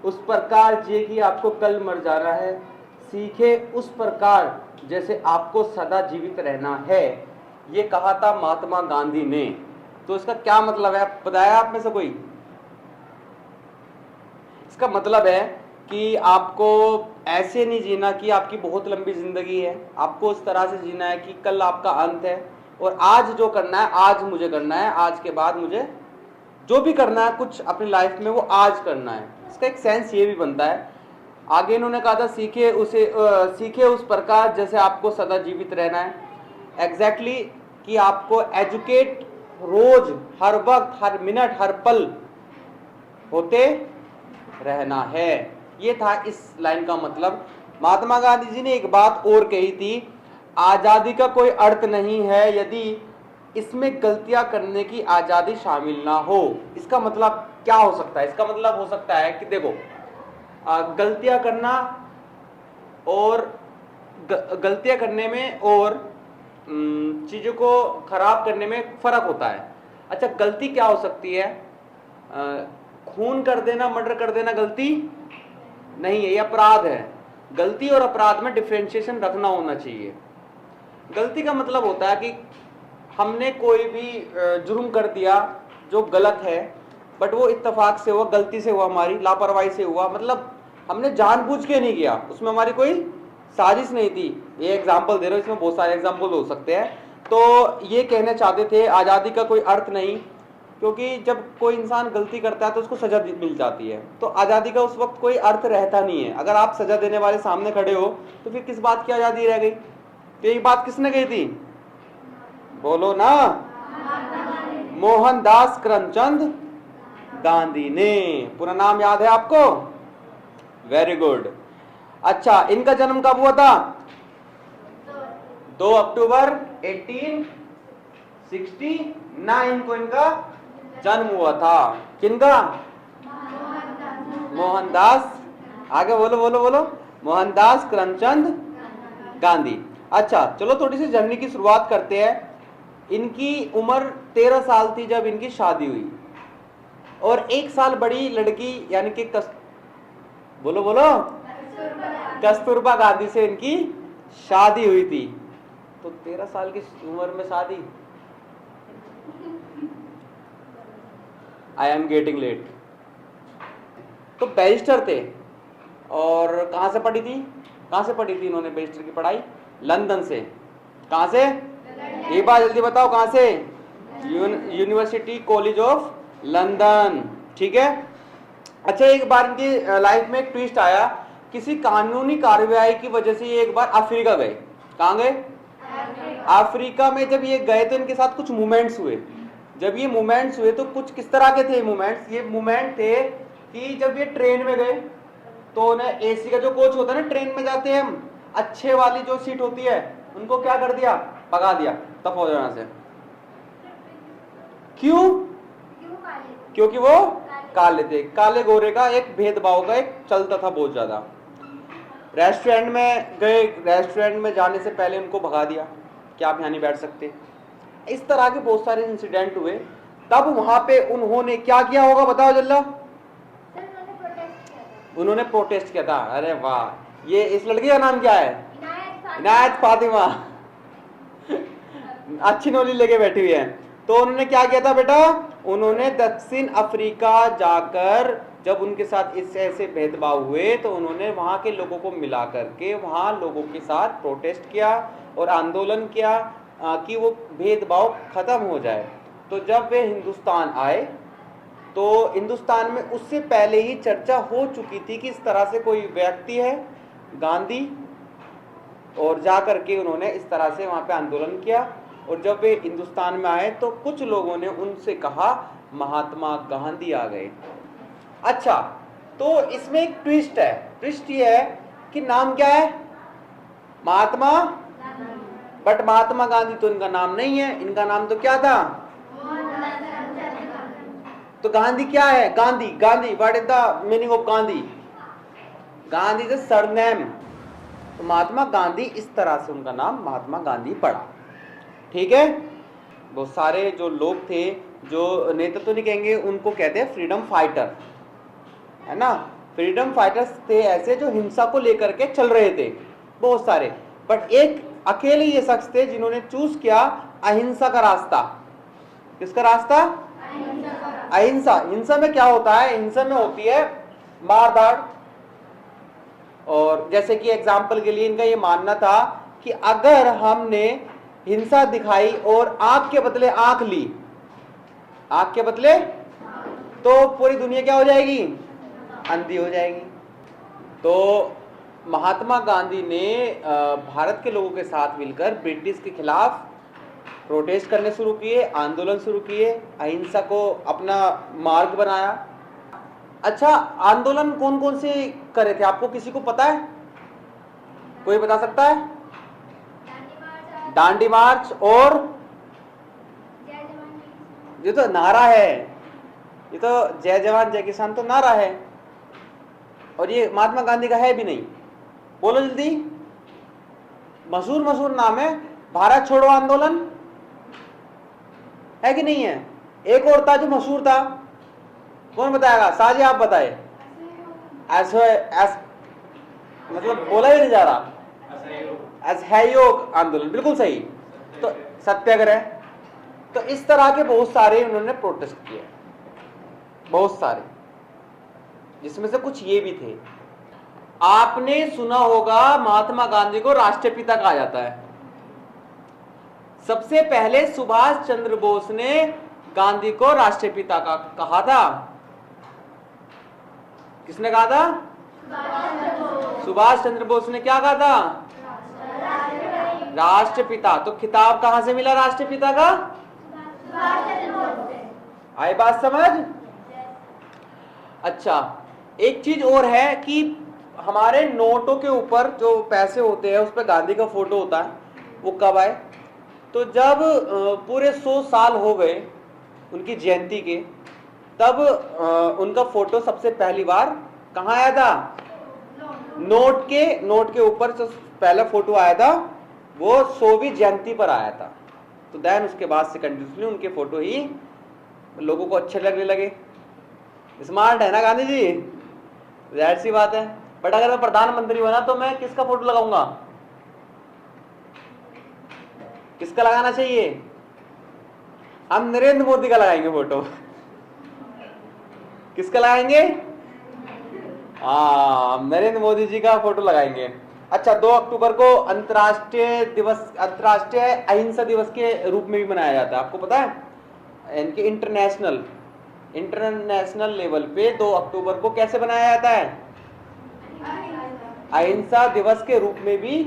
उस प्रकार जिए कि आपको कल मर जाना है, सीखे उस प्रकार जैसे आपको सदा जीवित रहना है। ये कहा था महात्मा गांधी ने। तो इसका क्या मतलब है, बताया आप में से कोई? इसका मतलब है कि आपको ऐसे नहीं जीना कि आपकी बहुत लंबी जिंदगी है, आपको उस तरह से जीना है कि कल आपका अंत है और आज जो करना है आज मुझे करना है, आज के बाद मुझे जो भी करना है कुछ अपनी लाइफ में वो आज करना है। इसका एक सेंस ये भी बनता है। आगे इन्होंने कहा था सीखे उस प्रकार जैसे आपको सदा जीवित रहना है। एग्जैक्टली कि आपको एजुकेट रोज, हर वक्त, हर मिनट, हर पल होते रहना है। ये था इस लाइन का मतलब। महात्मा गांधी जी ने एक बात और कही थी, आजादी का कोई अर्थ नहीं है यदि इसमें गलतियां करने की आजादी शामिल ना हो। इसका मतलब क्या हो सकता है? इसका मतलब हो सकता है कि देखो, गलतियां करना और गलतियां करने में और चीजों को खराब करने में फर्क होता है। अच्छा, गलती क्या हो सकती है? खून कर देना, मर्डर कर देना गलती नहीं है, ये अपराध है। गलती और अपराध में डिफरेंशिएशन रखना होना चाहिए। गलती का मतलब होता है कि हमने कोई भी जुर्म कर दिया जो गलत है, बट वो इत्तेफाक से हुआ, गलती से हुआ, हमारी लापरवाही से हुआ, मतलब हमने जानबूझ के नहीं किया, उसमें हमारी कोई साजिश नहीं थी। ये एग्जाम्पल दे रहा हूँ, इसमें बहुत सारे एग्जाम्पल हो सकते हैं। तो ये कहना चाहते थे आज़ादी का कोई अर्थ नहीं, क्योंकि जब कोई इंसान गलती करता है तो उसको सजा मिल जाती है, तो आज़ादी का उस वक्त कोई अर्थ रहता नहीं है। अगर आप सजा देने वाले सामने खड़े हो तो फिर किस बात की आज़ादी रह गई? तो ये बात किसने कही थी? बोलो ना, मोहनदास करमचंद गांधी ने। पूरा नाम याद है आपको? Very good. अच्छा, इनका जन्म कब हुआ था? 2 अक्टूबर 1869 को इनका जन्म हुआ था। किनका? मोहनदास, आगे बोलो बोलो बोलो, मोहनदास करमचंद गांधी। अच्छा, चलो थोड़ी सी जर्नी की शुरुआत करते हैं। इनकी उम्र 13 साल थी जब इनकी शादी हुई, और 1 साल बड़ी लड़की यानी कि बोलो बोलो, कस्तूरबा गांधी से इनकी शादी हुई थी। तो 13 साल की उम्र में शादी, आई एम गेटिंग लेट। तो बैरिस्टर थे, और कहां से पढ़ी थी? कहां से पढ़ी थी इन्होंने बैरिस्टर की पढ़ाई? लंदन से। कहां से? एक बार जल्दी बताओ, कहां से? University college of London. ठीक है। अच्छा, एक बार इनकी लाइफ में एक ट्विस्ट आया। किसी कानूनी कार्यवाही की वजह से ये एक बार अफ्रीका गए। कहां गए? अफ्रीका में जब ये गए तो इनके साथ कुछ मूवमेंट्स हुए। जब ये मूवमेंट्स हुए तो कुछ किस तरह के थे मूवमेंट्स? ये मूवमेंट थे कि जब ये ट्रेन में गए तो उन्हें एसी का जो कोच होता है ना, ट्रेन में जाते हैं हम, अच्छे वाली जो सीट होती है उनको क्या कर दिया? भगा दिया तब हो जाना से। क्यों? क्योंकि वो काले थे। काले गोरे का एक भेदभाव का एक चलता था बहुत ज्यादा। रेस्टोरेंट में गए, रेस्टोरेंट में जाने से पहले उनको भगा दिया कि आप यहाँ नहीं बैठ सकते। इस तरह के बहुत सारे इंसिडेंट हुए। तब वहां पे उन्होंने क्या किया होगा, बताओ जल्ला? उन्होंने प्रोटेस्ट किया था। अरे वाह, ये इस लड़की का नाम क्या है? इनायत फातिमा। अच्छी नॉलेज लेके बैठी हुई है। तो उन्होंने क्या किया था बेटा? उन्होंने दक्षिण अफ्रीका जाकर जब उनके साथ इस ऐसे भेदभाव हुए तो उन्होंने वहां के लोगों को मिला करके वहां लोगों के साथ प्रोटेस्ट किया और आंदोलन किया कि वो भेदभाव खत्म हो जाए। तो जब वे हिंदुस्तान आए तो हिंदुस्तान में उससे पहले ही चर्चा हो चुकी थी कि इस तरह से कोई व्यक्ति है गांधी, और जा करके उन्होंने इस तरह से वहां पे आंदोलन किया। और जब वे हिंदुस्तान में आए तो कुछ लोगों ने उनसे कहा महात्मा गांधी आ गए। अच्छा, तो इसमें एक ट्विस्ट है। ट्विस्ट ये है कि नाम क्या है? महात्मा, बट महात्मा गांधी तो इनका नाम नहीं है। इनका नाम तो क्या था? तो गांधी क्या है? Gandhi, Gandhi, what is the meaning of Gandhi? Gandhi is surname. तो महात्मा गांधी, इस तरह से उनका नाम महात्मा गांधी पड़ा। ठीक है। वो सारे जो लोग थे, जो नेतृत्व नहीं कहेंगे, उनको कहते हैं फ्रीडम फाइटर, है ना। फ्रीडम फाइटर्स थे ऐसे जो हिंसा को लेकर के चल रहे थे बहुत सारे, बट एक अकेले ये शख्स थे जिन्होंने चूज किया अहिंसा का रास्ता। किसका रास्ता? अहिंसा। हिंसा में क्या होता है? हिंसा में होती है मारधाड़, और जैसे कि एग्जाम्पल के लिए इनका ये मानना था कि अगर हमने हिंसा दिखाई और आंख के बदले आंख ली, आंख के बदले, तो पूरी दुनिया क्या हो जाएगी? अंधी हो जाएगी। तो महात्मा गांधी ने भारत के लोगों के साथ मिलकर ब्रिटिश के खिलाफ प्रोटेस्ट करने शुरू किए, आंदोलन शुरू किए, अहिंसा को अपना मार्ग बनाया। अच्छा, आंदोलन कौन कौन से करे थे आपको किसी को पता है? कोई बता सकता है? दांडी मार्च, और ये तो नारा है, ये तो जय जवान जय किसान तो नारा है, और ये महात्मा गांधी का है भी नहीं। बोलो जल्दी, मशहूर नाम है। भारत छोड़ो आंदोलन है कि नहीं है? एक और था जो मशहूर था, कौन बताएगा? साजी आप बताए। मतलब बोला ही नहीं जा रहा। असहयोग आंदोलन, बिल्कुल सही। तो सत्याग्रह। तो इस तरह के बहुत सारे उन्होंने प्रोटेस्ट किए, बहुत सारे, जिसमें से कुछ ये भी थे। आपने सुना होगा महात्मा गांधी को राष्ट्रपिता कहा जाता है। सबसे पहले सुभाष चंद्र बोस ने गांधी को राष्ट्रपिता का कहा था। किसने कहा था? सुभाष चंद्र बोस ने क्या कहा था? राष्ट्रपिता। तो खिताब कहां से मिला राष्ट्रपिता का? आई बात समझ? अच्छा, एक चीज और है कि हमारे नोटों के ऊपर जो पैसे होते हैं उस पर गांधी का फोटो होता है। वो कब आए? तो जब पूरे 100 साल हो गए उनकी जयंती के, तब उनका फोटो सबसे पहली बार कहाँ आया था? नोट के ऊपर जो पहला फोटो आया था वो 100वीं जयंती पर आया था। तो देन उसके बाद से कंटिन्यूसली उनके फोटो ही लोगों को अच्छे लगने लगे। स्मार्ट है ना गांधी जी, जाहिर सी बात है। बट अगर मैं प्रधानमंत्री बना तो मैं किसका फोटो लगाऊंगा? किसका लगाना चाहिए? हम नरेंद्र मोदी का लगाएंगे फोटो। किसका लगाएंगे? हाँ, नरेंद्र मोदी जी का फोटो लगाएंगे। अच्छा, 2 अक्टूबर को अंतर्राष्ट्रीय अहिंसा दिवस के रूप में भी मनाया जाता है, आपको पता है? इनके इंटरनेशनल लेवल पे 2 अक्टूबर को कैसे बनाया जाता है? अहिंसा दिवस के रूप में भी।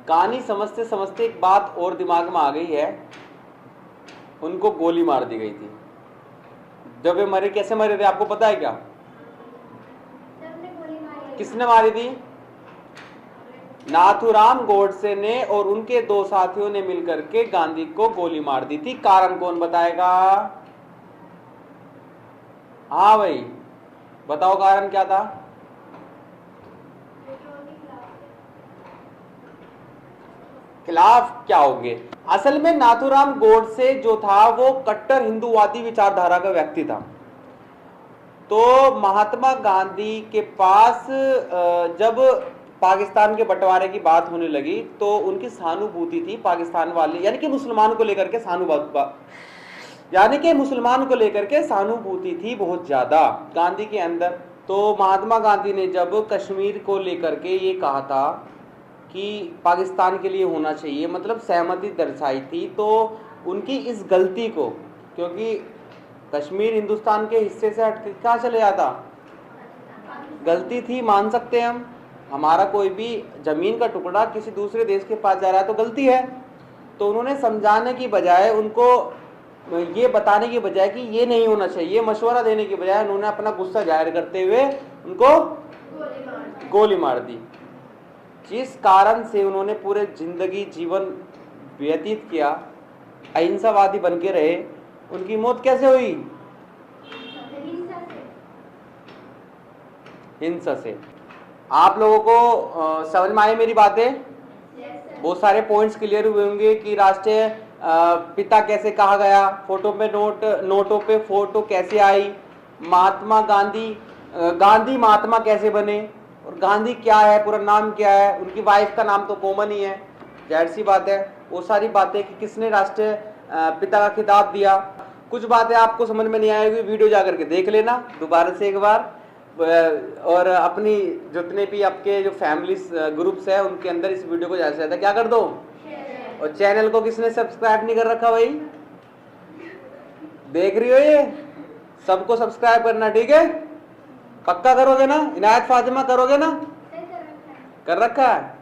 कहानी समझते समझते एक बात और दिमाग में आ गई है। उनको गोली मार दी गई थी। जब वे मरे, कैसे मरे थे आपको पता है क्या? किसने मारी थी? नाथूराम गोडसे ने और उनके 2 साथियों ने मिलकर के गांधी को गोली मार दी थी। कारण कौन बताएगा? हाँ भाई, बताओ कारण क्या था? खिलाफ क्या होंगे? असल में नाथूराम गोडसे जो था वो कट्टर हिंदूवादी विचारधारा का व्यक्ति था। तो महात्मा गांधी के पास जब पाकिस्तान के बंटवारे की बात होने लगी तो उनकी सहानुभूति थी पाकिस्तान वाले, यानी कि मुसलमान को लेकर के सहानुभूति थी बहुत ज्यादा गांधी के अंदर। तो महात्मा गांधी ने जब कश्मीर को लेकर के ये कहा था कि पाकिस्तान के लिए होना चाहिए, मतलब सहमति दर्शाई थी, तो उनकी इस गलती को, क्योंकि कश्मीर हिंदुस्तान के हिस्से से हट के कहाँ चले जाता? गलती थी, मान सकते हैं हम। हमारा कोई भी जमीन का टुकड़ा किसी दूसरे देश के पास जा रहा है तो गलती है। तो उन्होंने समझाने की बजाय, उनको ये बताने की बजाय कि ये नहीं होना चाहिए, मशवरा देने की बजाय उन्होंने अपना गुस्सा जाहिर करते हुए उनको गोली मार दी। जिस कारण से उन्होंने पूरे जिंदगी जीवन व्यतीत किया, अहिंसावादी बन के रहे, उनकी मौत कैसे हुई? हिंसा से। आप लोगों को समझ में आई मेरी बातें? बहुत सारे पॉइंट्स क्लियर हुए होंगे कि राष्ट्रीय पिता कैसे कहा गया, फोटो पे नोटों पे फोटो कैसे आई, महात्मा गांधी गांधी महात्मा कैसे बने और गांधी क्या है, पूरा नाम क्या है, उनकी वाइफ का नाम तो कॉमन ही है, जाहिर सी बात है। वो सारी बातें कि किसने राष्ट्रीय पिता का खिताब दिया, कुछ बातें आपको समझ में नहीं आएगी, वीडियो जाकर के देख लेना दोबारा से एक बार। और अपनी जितने भी आपके जो फैमिली ग्रुप्स है उनके अंदर इस वीडियो को ज़्यादा से ज़्यादा क्या कर दो, और चैनल को किसने सब्सक्राइब नहीं कर रखा भाई, देख रही हो ये, सबको सब्सक्राइब करना, ठीक है? पक्का करोगे ना? इनायत फातिमा करोगे ना? कर रखा है।